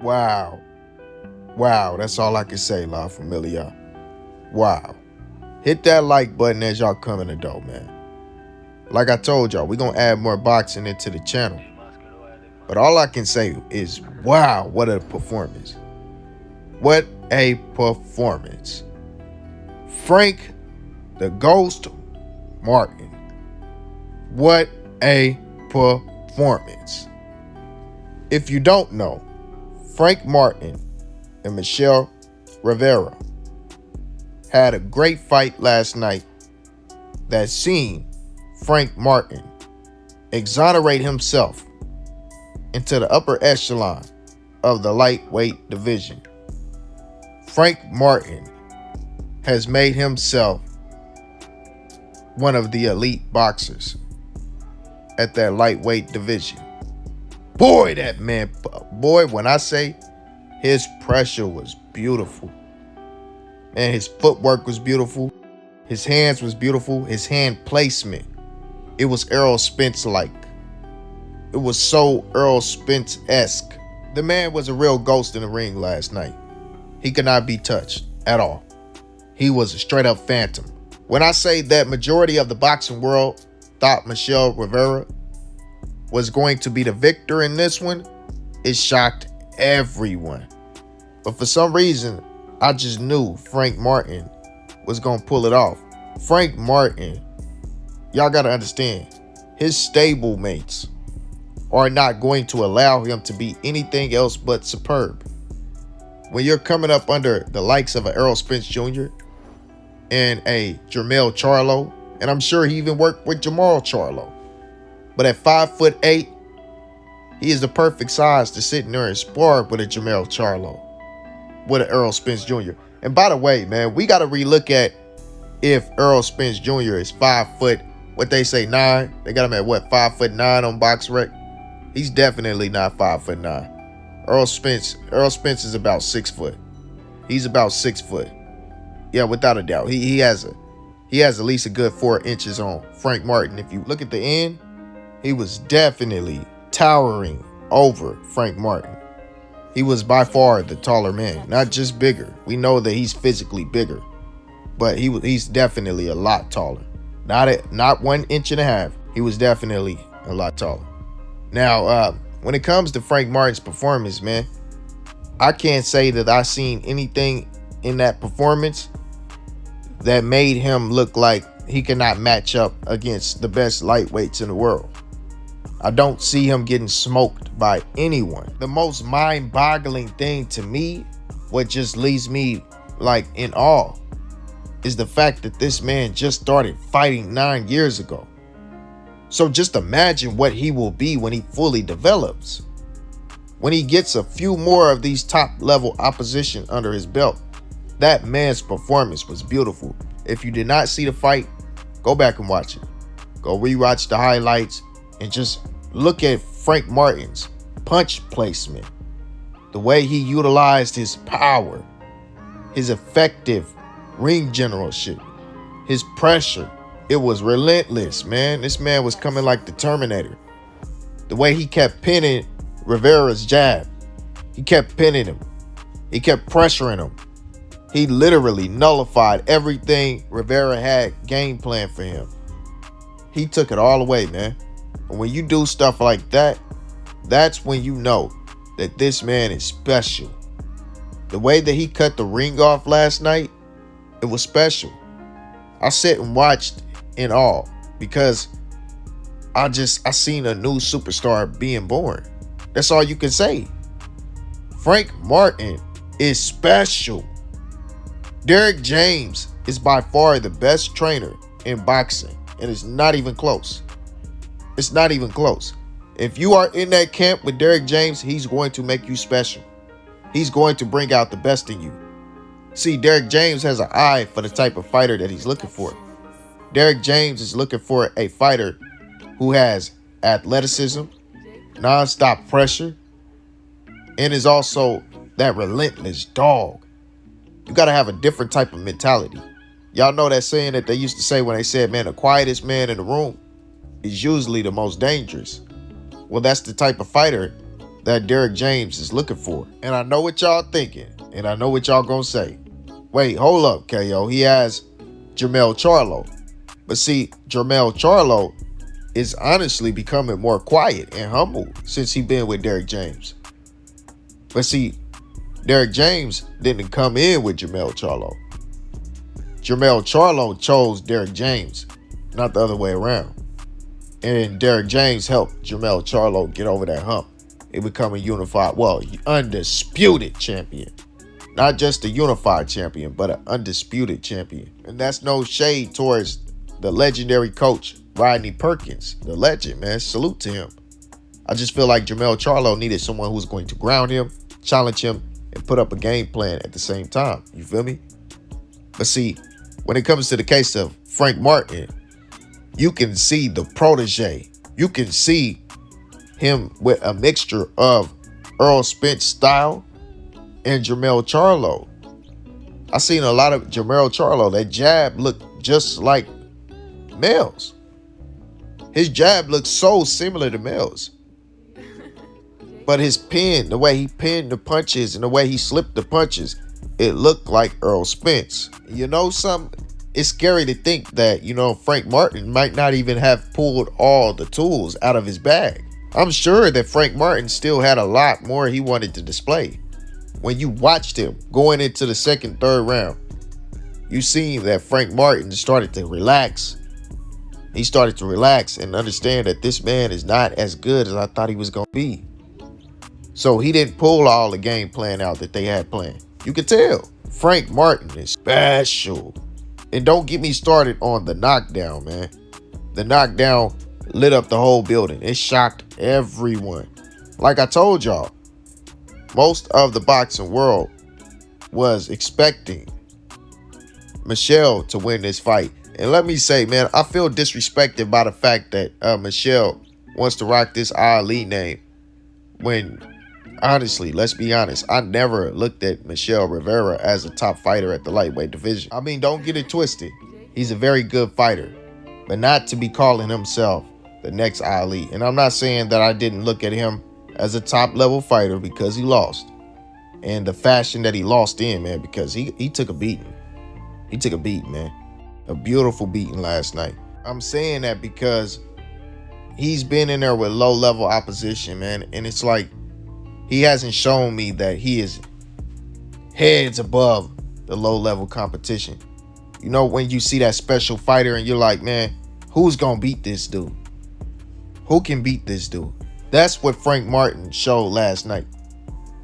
Wow. Wow, that's all I can say, La Familia. Wow. Hit that like button as y'all come in the door, man. Like I told y'all, we're going to add more boxing into the channel. But all I can say is, wow, what a performance. What a performance. Frank the Ghost Martin. What a performance. If you don't know, Frank Martin and Michelle Rivera had a great fight last night that seen Frank Martin exonerate himself into the upper echelon of the lightweight division. Frank Martin has made himself one of the elite boxers at that lightweight division. Boy, that man, boy, when I say his pressure was beautiful, and his footwork was beautiful, his hands was beautiful, his hand placement, it was Errol Spence-like. It was so Errol Spence-esque. The man was a real ghost in the ring last night. He could not be touched at all. He was a straight up phantom. When I say that majority of the boxing world thought Michelle Rivera was going to be the victor in this one, it shocked everyone. But for some reason, I just knew Frank Martin was going to pull it off. Frank Martin, y'all got to understand, his stable mates are not going to allow him to be anything else but superb. When you're coming up under the likes of an Errol Spence Jr. and a Jermell Charlo, and I'm sure he even worked with Jamal Charlo. But at 5'8", he is the perfect size to sit in there and spar with a Jermell Charlo, with an Errol Spence Jr. And by the way, man, we got to relook at if Errol Spence Jr. is 5 foot, what they say, 9. They got him at what, 5'9" on BoxRec? He's definitely not 5'9". Errol Spence is about 6 foot. He's about 6 foot. Yeah, without a doubt. He has at least a good 4 inches on Frank Martin. If you look at the end, he was definitely towering over Frank Martin. He was by far the taller man, not just bigger. We know that he's physically bigger, but he's definitely a lot taller. Not 1.5 inches. He was definitely a lot taller. Now, when it comes to Frank Martin's performance, man, I can't say that I seen anything in that performance that made him look like he cannot match up against the best lightweights in the world. I don't see him getting smoked by anyone. The most mind-boggling thing to me, what just leaves me like in awe, is the fact that this man just started fighting 9 years ago. So just imagine what he will be when he fully develops. When he gets a few more of these top-level opposition under his belt. That man's performance was beautiful. If you did not see the fight, go back and watch it. Go rewatch the highlights and just look at Frank Martin's punch placement. The way he utilized his power, his effective ring generalship, his pressure. It was relentless, man. This man was coming like the Terminator. The way he kept pinning Rivera's jab. He kept pinning him. He kept pressuring him. He literally nullified everything Rivera had game plan for him. He took it all away, man. And when you do stuff like that, that's when you know that this man is special. The way that he cut the ring off last night, it was special. I sat and watched in awe because I seen a new superstar being born. That's all you can say. Frank Martin is special. Derrick James is by far the best trainer in boxing, and it's not even close. It's not even close. If you are in that camp with Derrick James, he's going to make you special. He's going to bring out the best in you. See, Derrick James has an eye for the type of fighter that he's looking for. Derrick James is looking for a fighter who has athleticism, non-stop pressure, and is also that relentless dog. You got to have a different type of mentality. Y'all know that saying that they used to say when they said, man, the quietest man in the room is usually the most dangerous. Well, that's the type of fighter that Derrick James is looking for. And I know what y'all thinking, and I know what y'all gonna say. Wait, hold up, KO. He has Jermell Charlo. But see, Jermell Charlo is honestly becoming more quiet and humble since he been with Derrick James. But see, Derrick James didn't come in with Jermell Charlo. Jermell Charlo chose Derrick James, not the other way around. And Derrick James helped Jermell Charlo get over that hump and become a unified, undisputed champion. Not just a unified champion, but an undisputed champion. And that's no shade towards the legendary coach, Rodney Perkins, the legend, man. Salute to him. I just feel like Jermell Charlo needed someone who's going to ground him, challenge him, and put up a game plan at the same time. You feel me? But see, when it comes to the case of Frank Martin, you can see the protege. You can see him with a mixture of Earl Spence style and Jermell Charlo. I seen a lot of Jermell Charlo. That jab looked just like Mel's. His jab looks so similar to Mel's. But his pin, the way he pinned the punches and the way he slipped the punches, it looked like Earl Spence. You know something? It's scary to think that, Frank Martin might not even have pulled all the tools out of his bag. I'm sure that Frank Martin still had a lot more he wanted to display. When you watched him going into the second, third round, you seen that Frank Martin started to relax. He started to relax and understand that this man is not as good as I thought he was going to be. So he didn't pull all the game plan out that they had planned. You could tell Frank Martin is special. And don't get me started on the knockdown, man. The knockdown lit up the whole building. It shocked everyone. Like I told y'all, most of the boxing world was expecting Michelle to win this fight. And let me say, man, I feel disrespected by the fact that Michelle wants to rock this Ali name when, honestly, let's be honest, I never looked at Michelle Rivera as a top fighter at the lightweight division. I mean, don't get it twisted. He's a very good fighter, but not to be calling himself the next Ali. And I'm not saying that I didn't look at him as a top level fighter because he lost. And the fashion that he lost in, man, because he took a beating. He took a beating, man. A beautiful beating last night. I'm saying that because he's been in there with low level opposition, man. And it's like, he hasn't shown me that he is heads above the low-level competition. You know, when you see that special fighter and you're like, man, who's going to beat this dude? Who can beat this dude? That's what Frank Martin showed last night.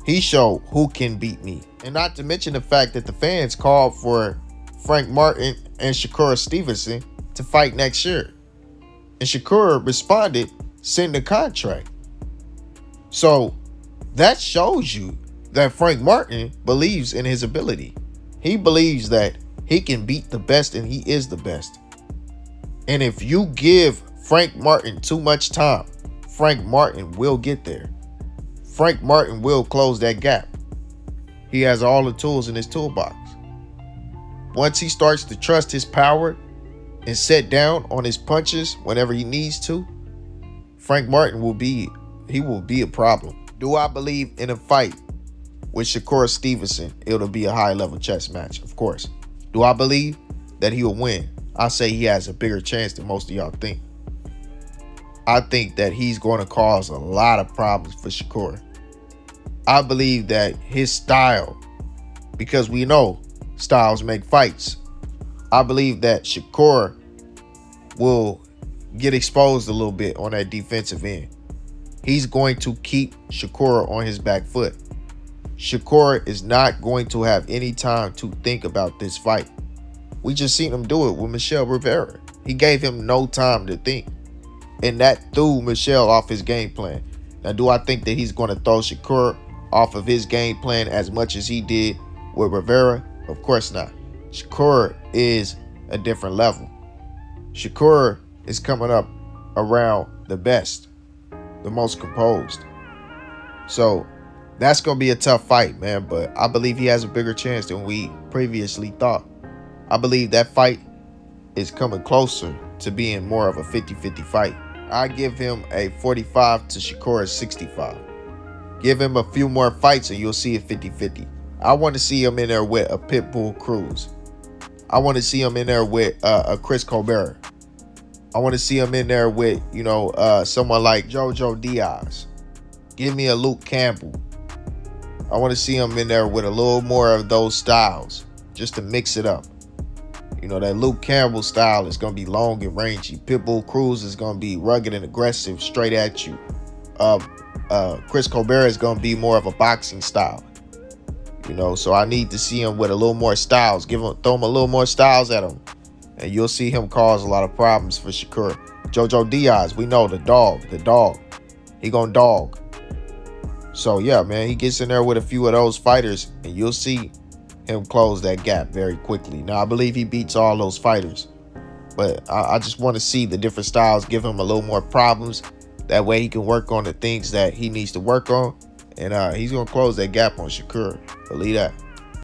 He showed who can beat me. And not to mention the fact that the fans called for Frank Martin and Shakur Stevenson to fight next year. And Shakur responded, send a contract. So that shows you that Frank Martin believes in his ability. He believes that he can beat the best and he is the best. And if you give Frank Martin too much time, Frank Martin will get there. Frank Martin will close that gap. He has all the tools in his toolbox. Once he starts to trust his power and set down on his punches whenever he needs to, Frank Martin will be a problem. Do I believe in a fight with Shakur Stevenson, it'll be a high-level chess match? Of course. Do I believe that he will win? I say he has a bigger chance than most of y'all think. I think that he's going to cause a lot of problems for Shakur. I believe that his style, because we know styles make fights, I believe that Shakur will get exposed a little bit on that defensive end. He's going to keep Shakur on his back foot. Shakur is not going to have any time to think about this fight. We just seen him do it with Michelle Rivera. He gave him no time to think. And that threw Michelle off his game plan. Now, do I think that he's going to throw Shakur off of his game plan as much as he did with Rivera? Of course not. Shakur is a different level. Shakur is coming up around the best, the most composed. So that's going to be a tough fight, man. But I believe he has a bigger chance than we previously thought. I believe that fight is coming closer to being more of a 50-50 fight. I give him a 45 to Shakur's 65. Give him a few more fights and you'll see it 50-50. I want to see him in there with a Pitbull Cruz. I want to see him in there with a Chris Colbert. I want to see him in there with, someone like JoJo Diaz. Give me a Luke Campbell. I want to see him in there with a little more of those styles, just to mix it up. That Luke Campbell style is going to be long and rangy. Pitbull Cruz is going to be rugged and aggressive, straight at you. Chris Colbert is going to be more of a boxing style. So I need to see him with a little more styles. Throw him a little more styles at him, and you'll see him cause a lot of problems for Shakur. JoJo Diaz, we know the dog. He gonna dog. So yeah, man, he gets in there with a few of those fighters, and you'll see him close that gap very quickly. Now, I believe he beats all those fighters, but I just want to see the different styles, give him a little more problems. That way he can work on the things that he needs to work on, and he's gonna close that gap on Shakur. Believe that.